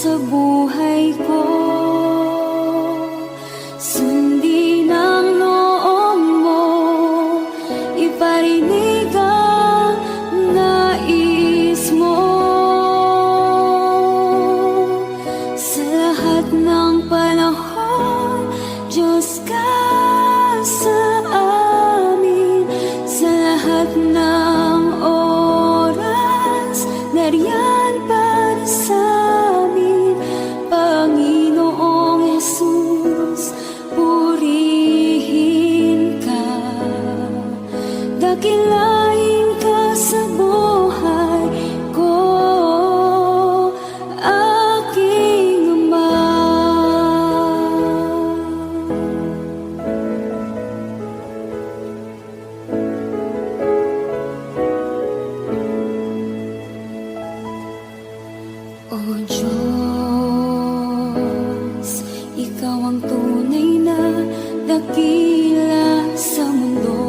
sa buhay ko. Sundin ang loob mo, iparinig ang nais mo. Sa lahat ng panahon, Diyos ka sa amin. Sa lahat ng oras, nariyan para sa amin. Panginoong Jesus, purihin ka. Dakilain ka sa buhay ko, aking Ama. O Diyos, Ikaw ang tunay na dakila sa mundo.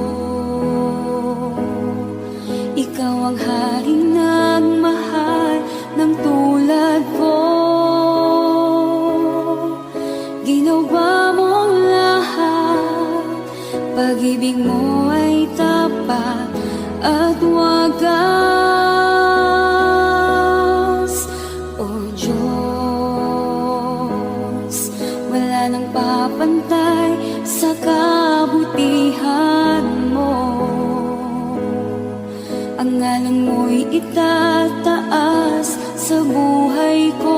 Ikaw ang haring nagmahal ng tulad ko. Ginawa mong lahat, pag-ibig mo ay tapat at wagas. O Diyos, wala nang papantay sa kabutihan mo. Ang ngalan mo'y itataas sa buhay ko.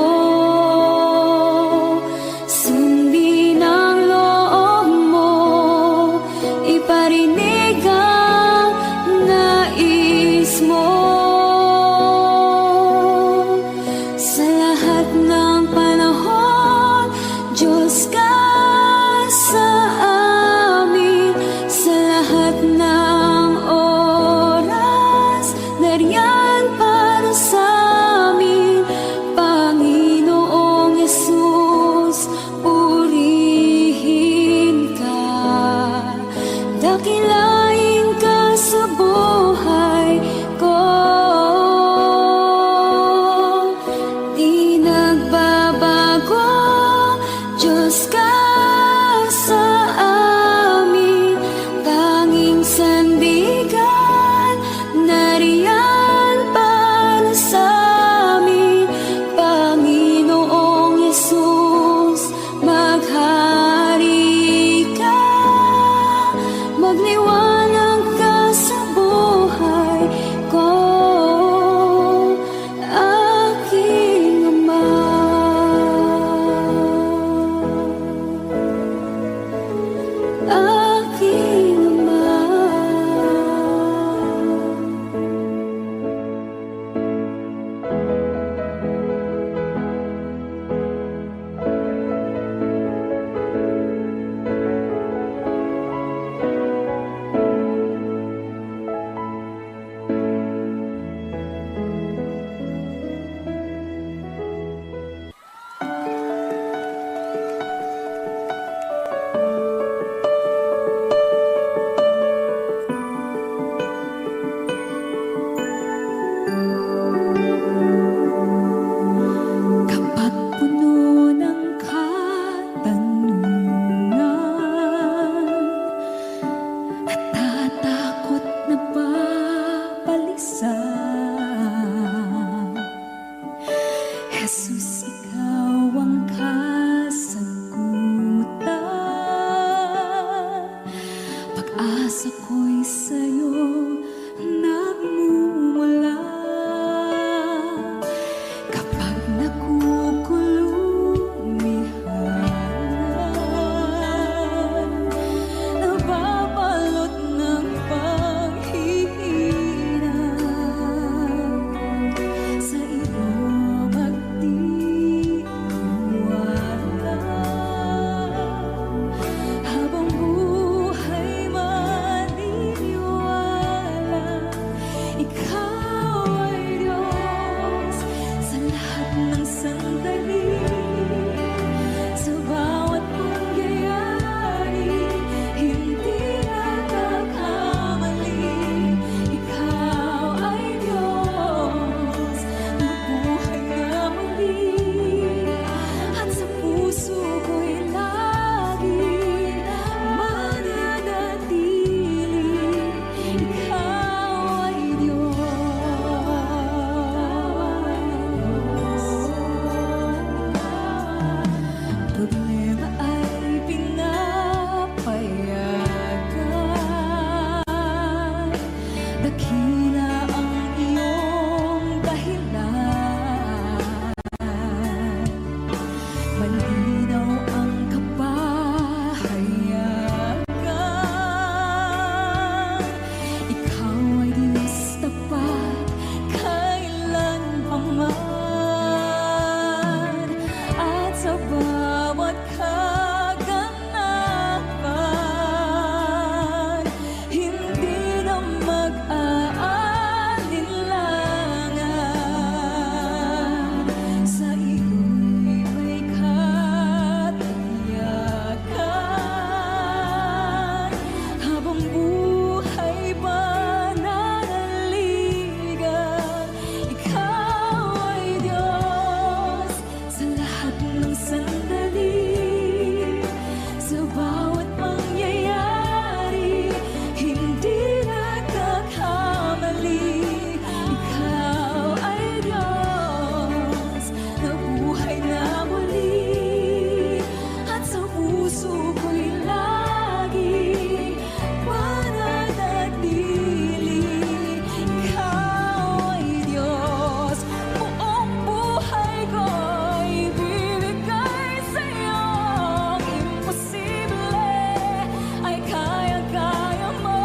Sundin ang loob mo, iparinig ang nais mo. Sa lahat ng panahon, Diyos ka sa amin. Sa lahat ng oras, nariyan para lahat ng sandali, sa bawat pangyayari, hindi nagkakamali. Ikaw ay Diyos na buhay na muli, at sa puso ko'y lagi mananatili. Ikaw ay Diyos, buong buhay ko'y ibibigay sa'yo. Imposible ay kaya-kaya mo.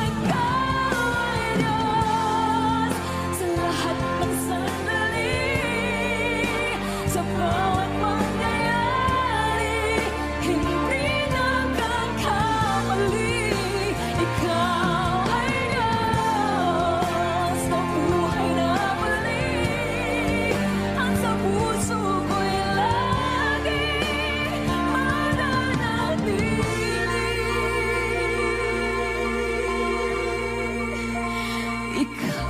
Ikaw ay Diyos sa lahat ng sandali, sa bawat pangyayari, hindi nagkakamali. Ikaw ay Diyos na buhay na muli, at sa puso ko'y lagi mananatili. Ikaw ay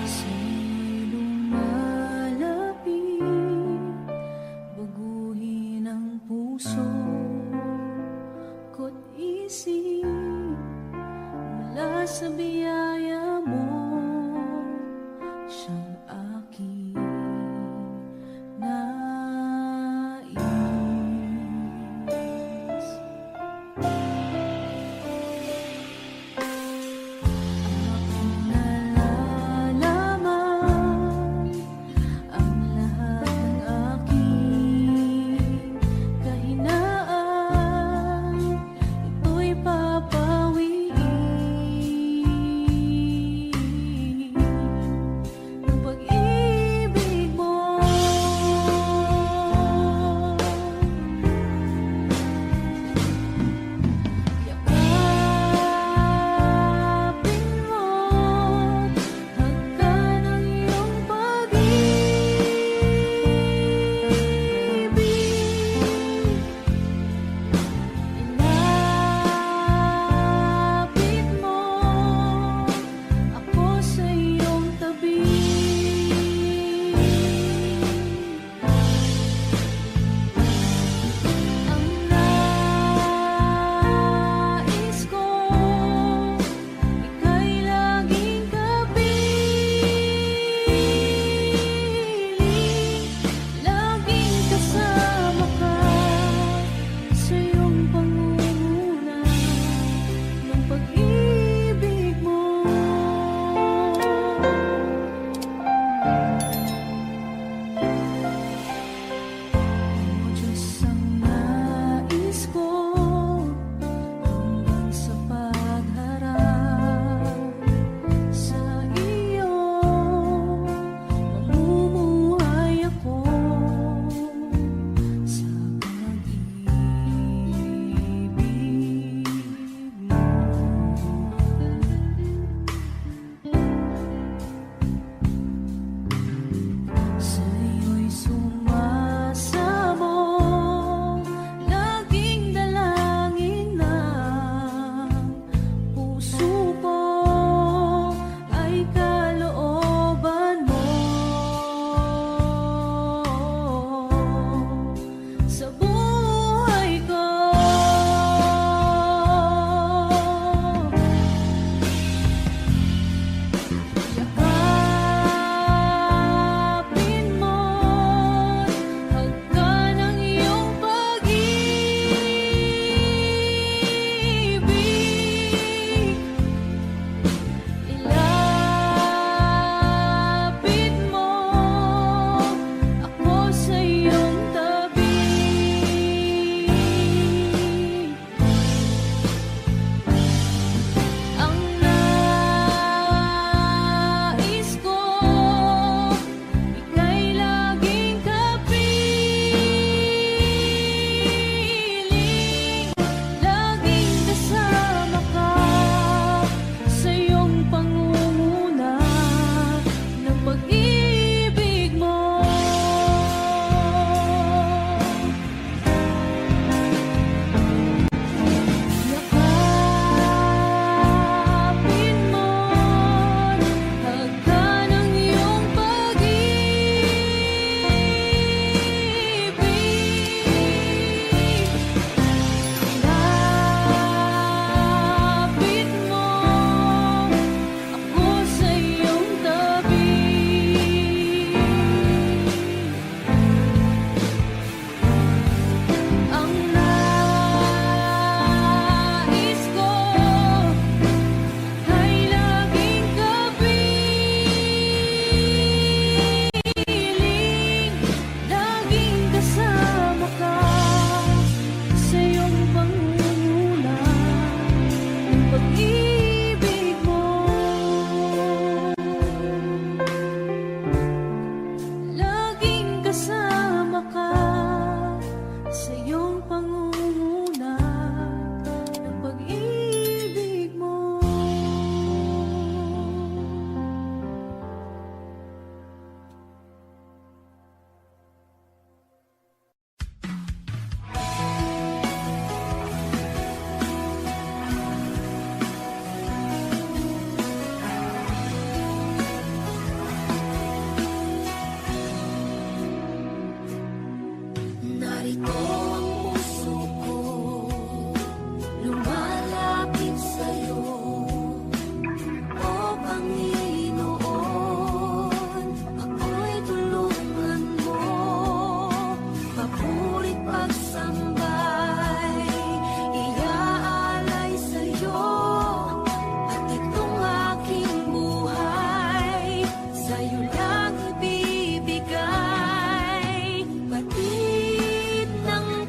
Sa'yo'y lumalapit, baguhin ang puso ko't isip, mula sa biyaya mo, siyang aking nais. Aking nalalaman ang lahat ng aking kahinaan, ito'y papawiin Narito ang puso ko, lumalapit sa'yo. O Panginoon, ako'y tulungan mo. Papuri't pagsambay, iaalay sa'yo. At itong aking buhay, sa'yo lang ibibigay. Batid ng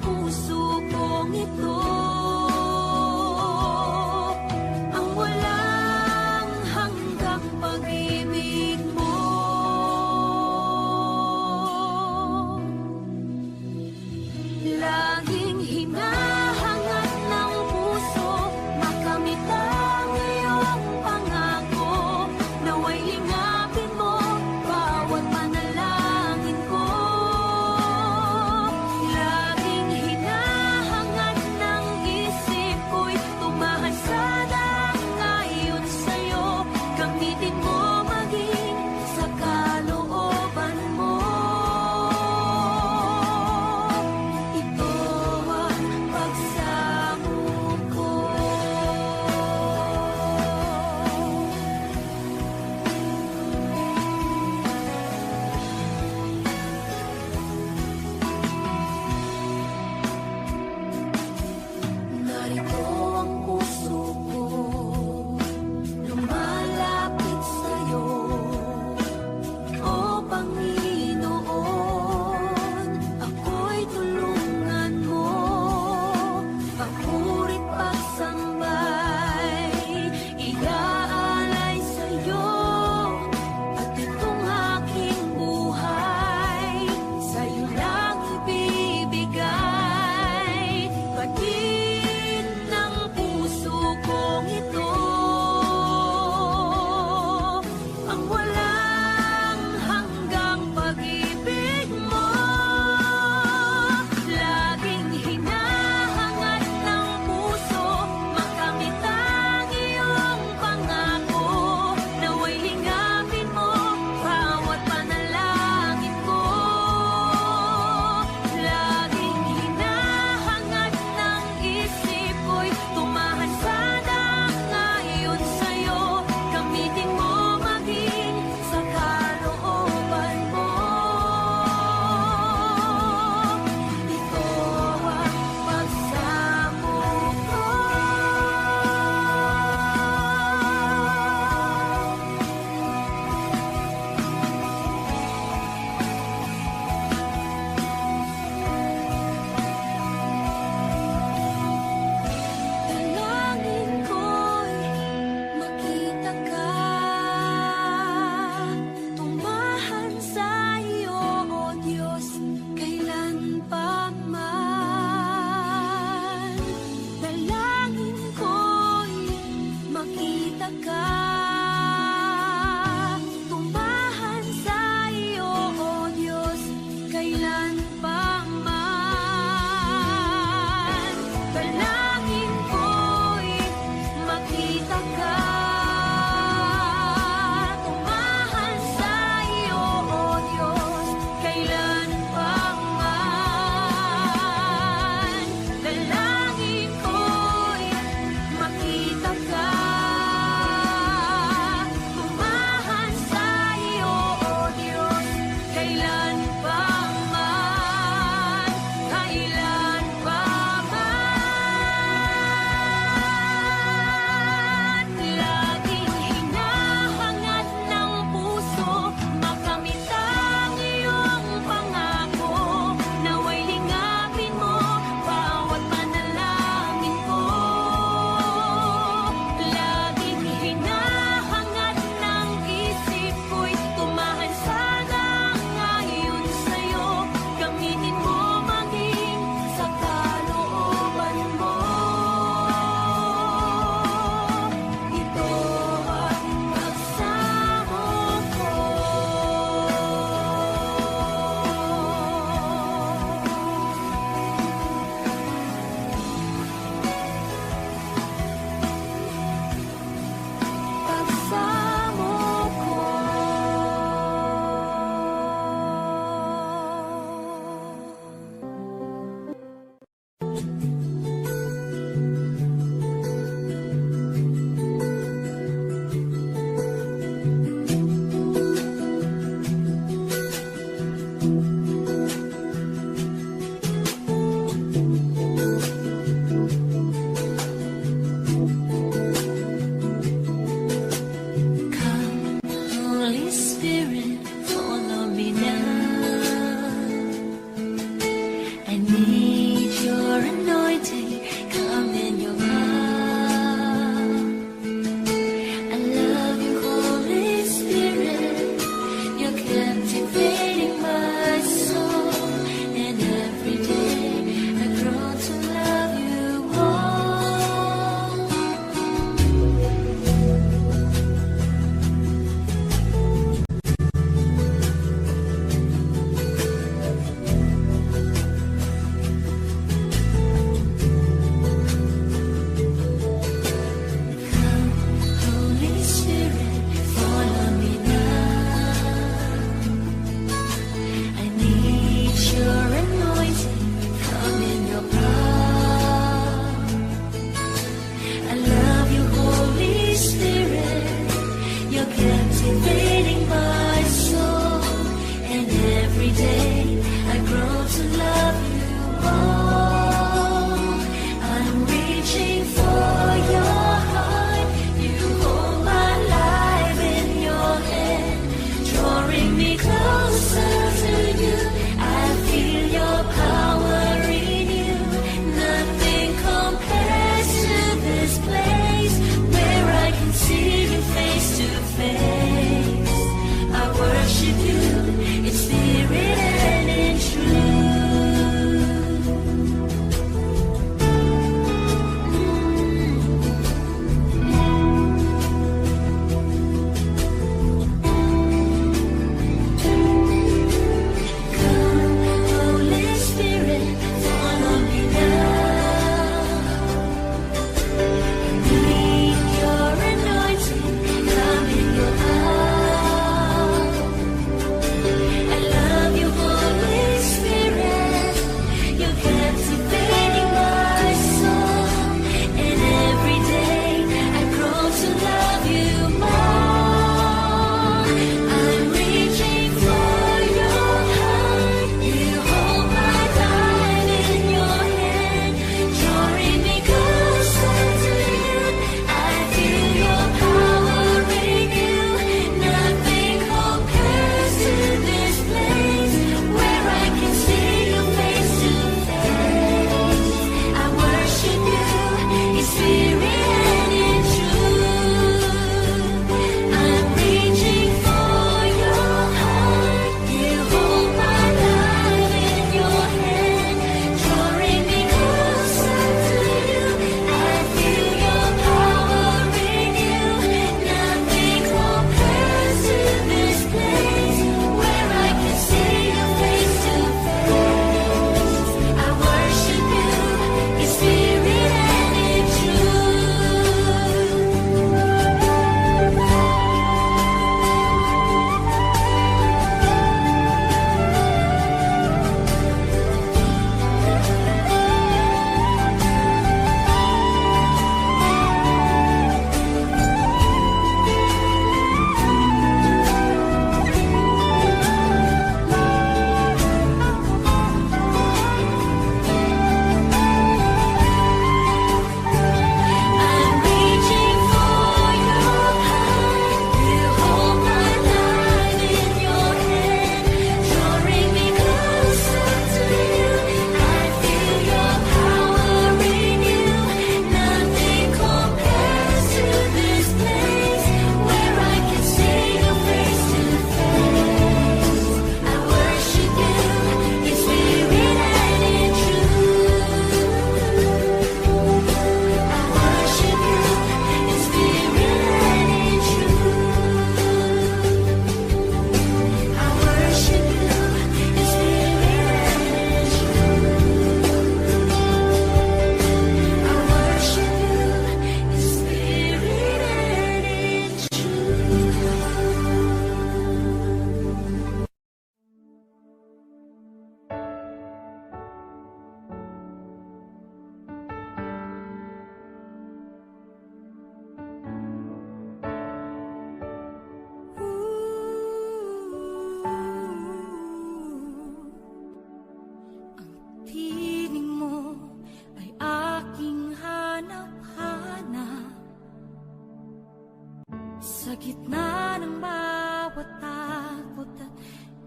gitna ng bawat takot at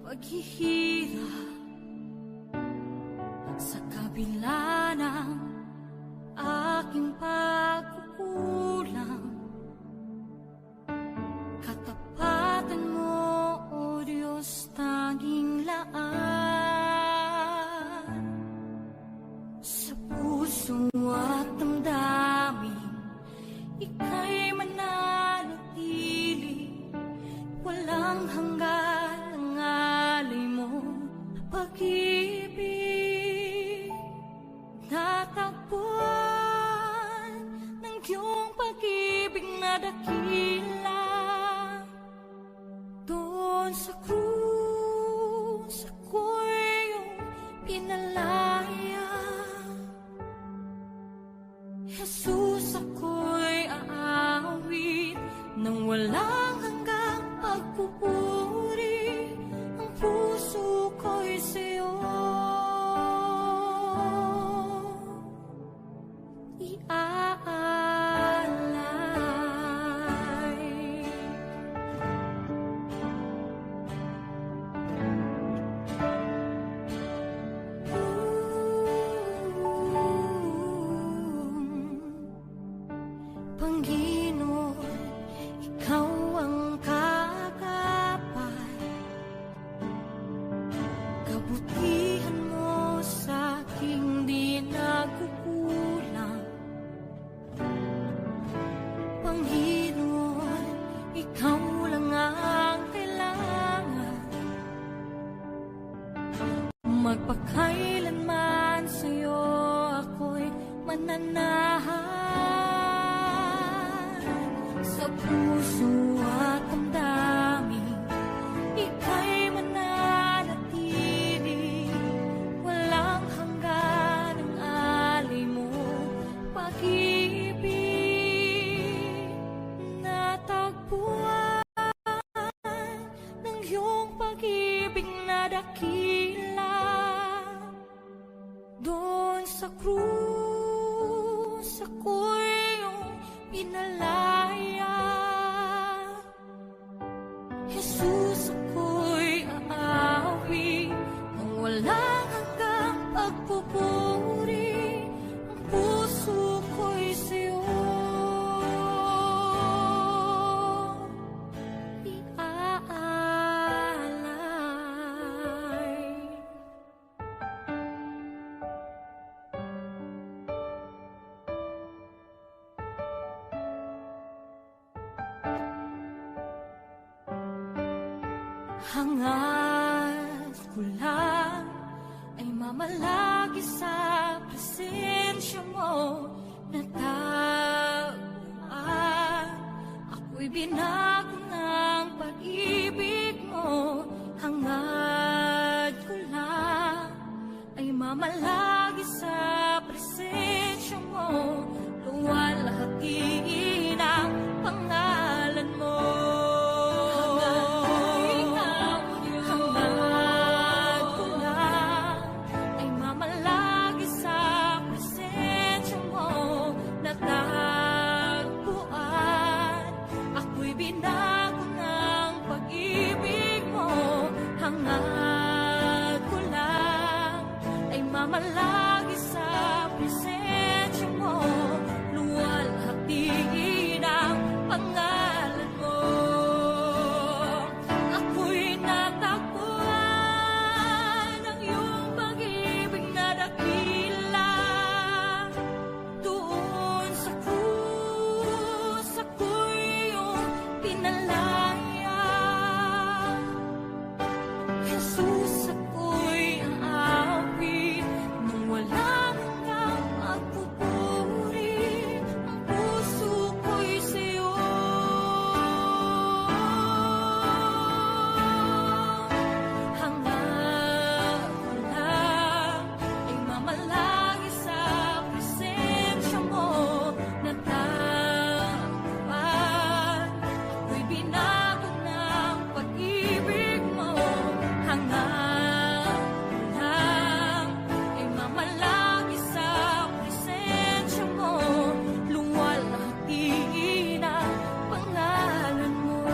paghihirap, sa kabila ng aking pagkukulang, katapatan mo, O Diyos, tanging laan. Sa puso at damdamin, ika'y mananatili, walang hanggan ang alay mo, pag-ibig. Natagpuan ng iyong pag-ibig na dakila, doon sa krus ako'y iyong pinalaya. Jesus, ako'y aawit nang walang hanggang pagpupuri, ang puso ko'y sa'yo iaalay. Panginoon, ikaw ang kagapay, kabutihan mo sa aking di nagkukulang. Panginoon, ikaw lang ang kailangan, magpakailanman sa'yo ako'y mananahan. Sa puso at damdamin, ika'y mananatili, walang hanggan ang alay mo, pag-ibig. Natagpuan ng iyong pag-ibig na dakila, doon sa krus ako'y iyong pinalaya. Jesus, ako'y aawit nang walang hanggang pagpupuri, ang puso ko'y sa'yo iaalay. Hangad ko lang ay mamalagi sa presensya mo, natagpuan ako'y binago ng pag-ibig mo. Hangad ko lang ay mamalagi sa presensya mo, luwalhati ng pangalan mo. Binago ng pag-ibig mo, hangad ko lang ay mamalagi sa presensya mo, luwalhati ng pangalan mo. Ako'y natagpuan ng iyong pag-ibig na dakila, doon sa krus ako'y pinalaya. Jesus, ako'y aawit nang walang hanggang pagpupuri, ang puso ko'y sa'yo hangad ko lang ay mamalagi sa presensya mo, natagpuan ako'y binago ng pag-ibig mo. Hangad ko lang ay mamalagi sa presensya mo, luwalhati ng pangalan mo.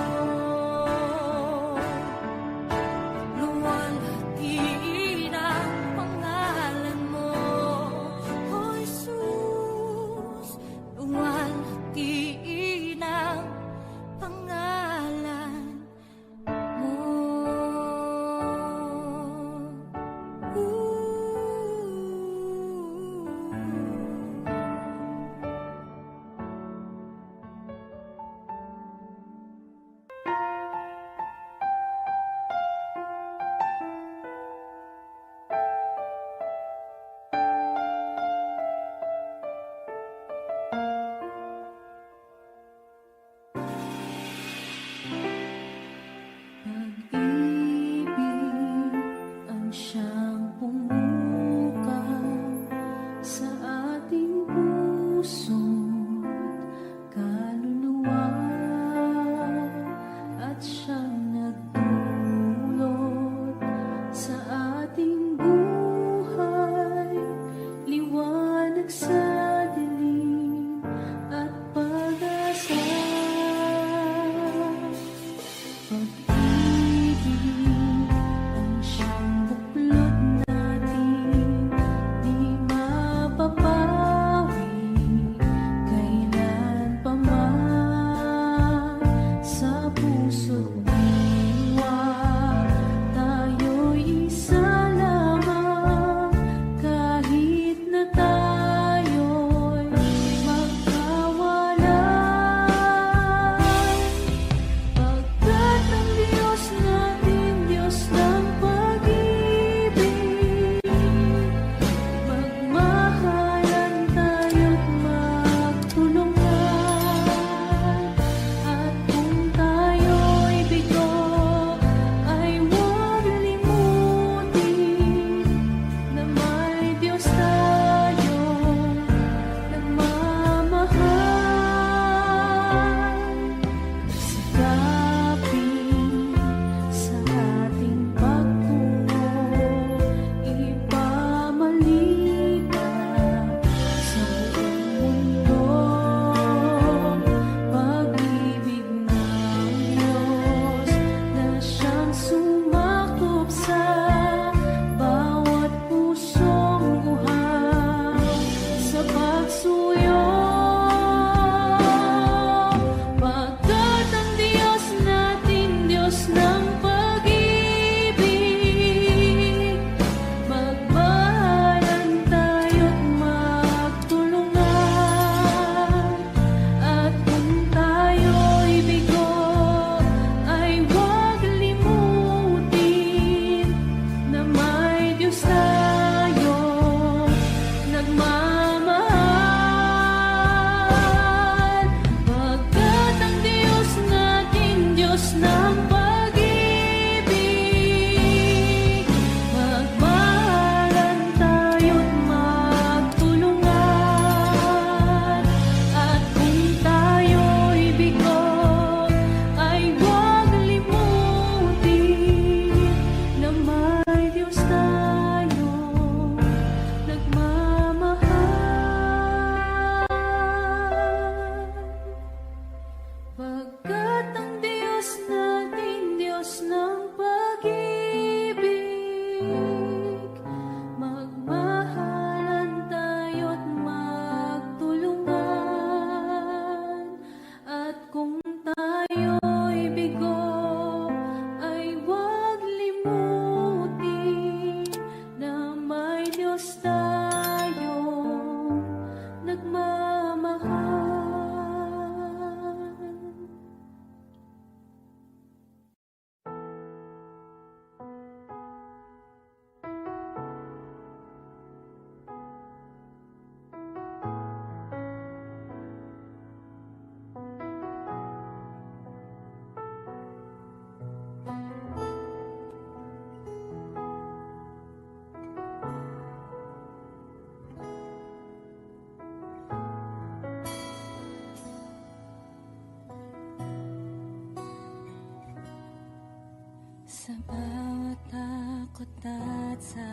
Sa bawat takot at sa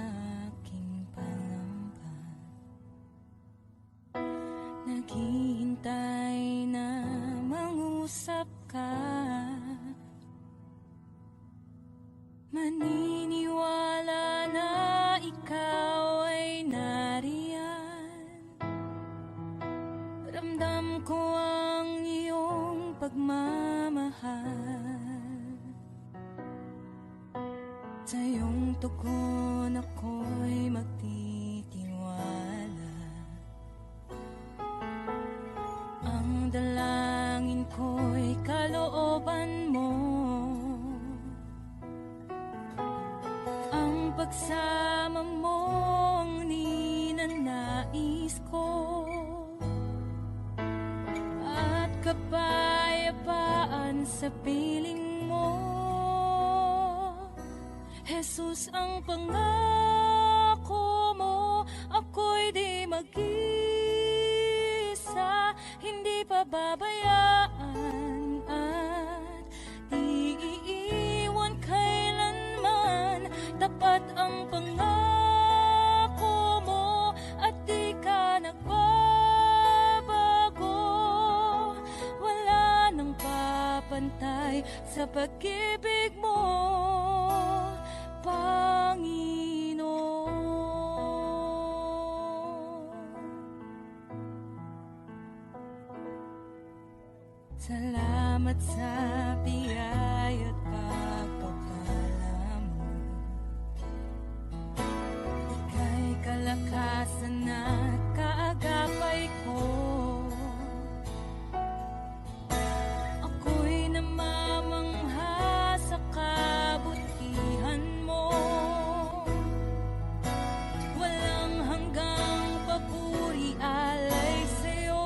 aking pangamba, naghihintay na mangusap ka. Maniniwala na ikaw ay nariyan. Ramdam ko ang iyong pagmamahal. Sa iyong tugon ako'y magtitiwala. Ang dalangin ko'y kalooban mo. Ang pagsama mo ang ninanais ko. At kapayapaan sa piling mo. Jesus, ang pangako mo, ako'y di mag-isa, hindi pababayaan at di iiwan kailanman. Tapat ang pangako mo at di ka nagbabago. Wala nang papantay sa pag-ibig mo, Panginoon. Salamat sa biyaya at pagpapala mo. Ika'y kalakasan at kaagapay ko. Ako'y namamangha sa kabutihan mo. Walang hanggang papuri alay sa'yo.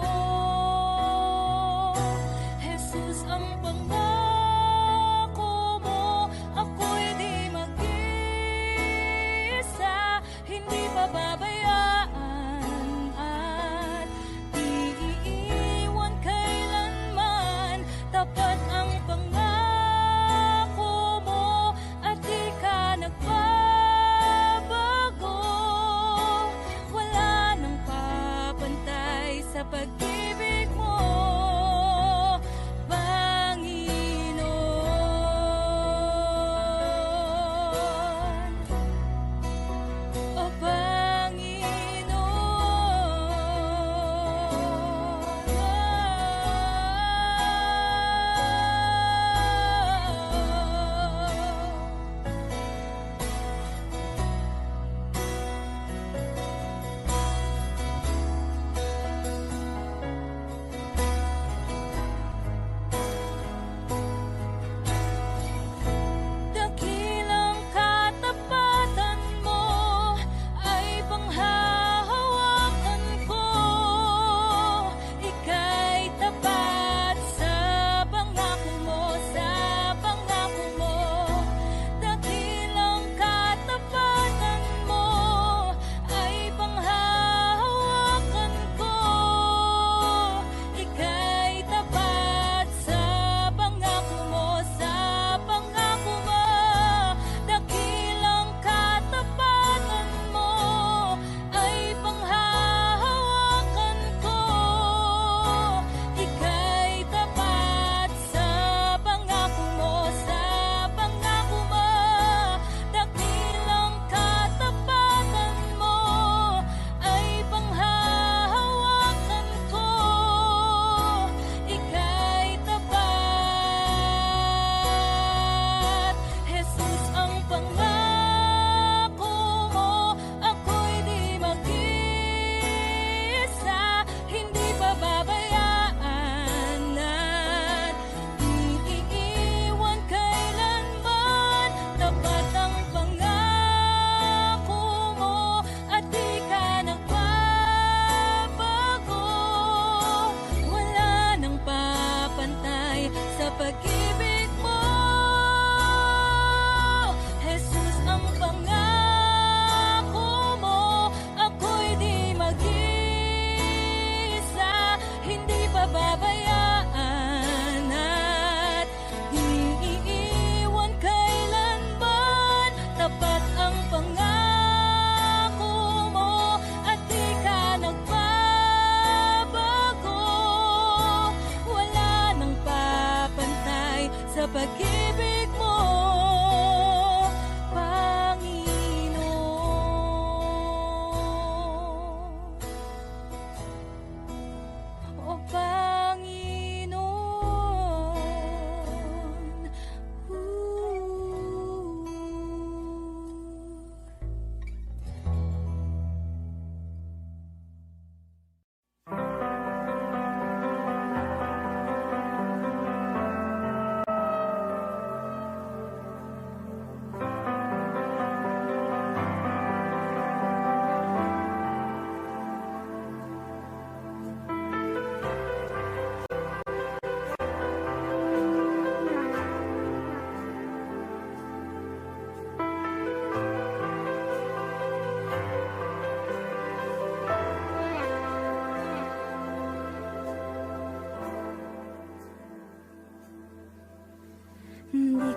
Jesus, ang pangako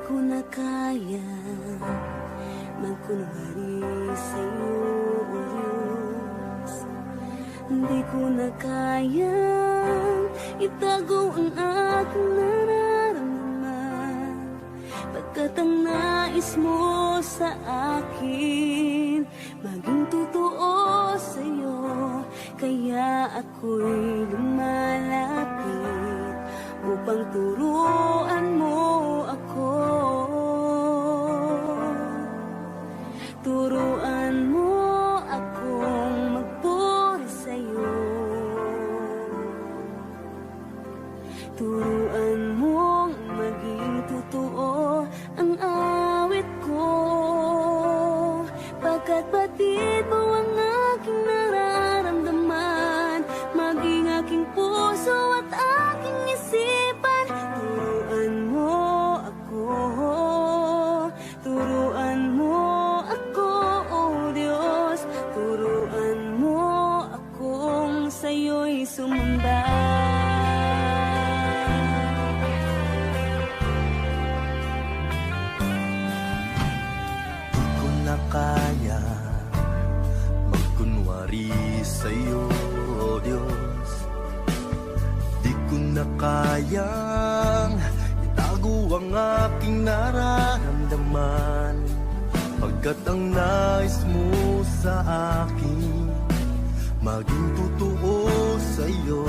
ko na kaya magkunwari sa'yo, o Diyos. Di ko na kayang itago ang aking nararamdaman, pagkat ang nais mo sa akin maging totoo sa'yo. Kaya ako'y lumalapit upang turuan mo ako. Turuan mo akong magpuri sa'yo. Turuan mong maging totoo ang awit ko, pagkat batid mo ang aking nararamdaman, maging aking puso at aking isipan. Turuan mo ako, turuan mo ako, o Diyos. Turuan mo akong sa'yo'y sumamba. Kaya magkunwari sa'yo, o Diyos. Di ko na kayang itago ang aking nararamdaman, pagkat ang nais mo sa akin maging totoo sa'yo.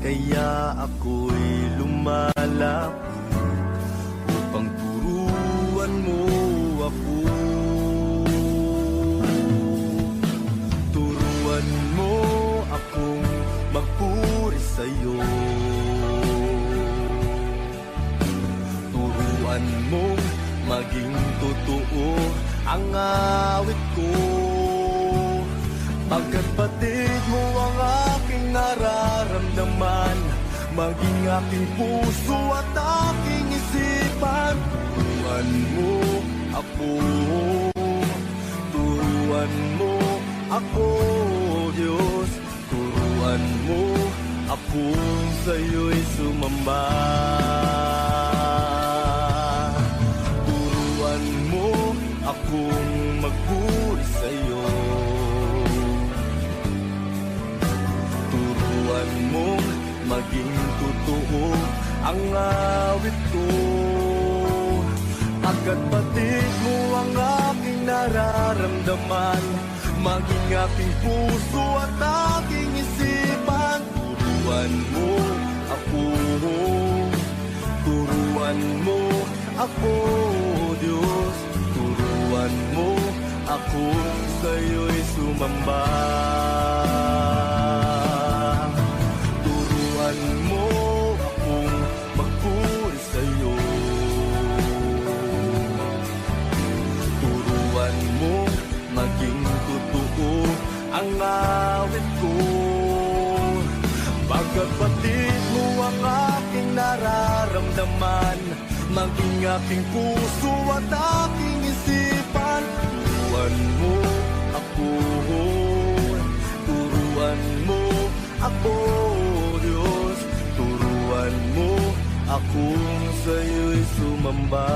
Kaya ako'y lumalapit upang turuan mo ako. Turuan mo akong magpuri sa'yo. Turuan mo maging totoo ang awit ko, pagkat batid mo ang aking nararamdaman, maging aking puso at aking isipan. Turuan mo ako, turuan mo ako, Diyos. Turuan mo ako sa'yo'y sumamba. Turuan mo akong magpuri sa'yo. Turuan mong maging totoo ang awit ko, pagkat batid mo ang aking nararamdaman, maging aking puso at aking isipan. Turuan mo ako, turuan mo ako, Diyos. Turuan mo ako sa'yo'y sumamba. Turuan mo akong magpuri sa'yo. Turuan mo maging totoo ang awit ko, pagkat batid mo ang aking nararamdaman, maging aking puso at aking isipan. Turuan mo ako, turuan mo ako, Diyos. Turuan mo akong sa'yo'y sumamba.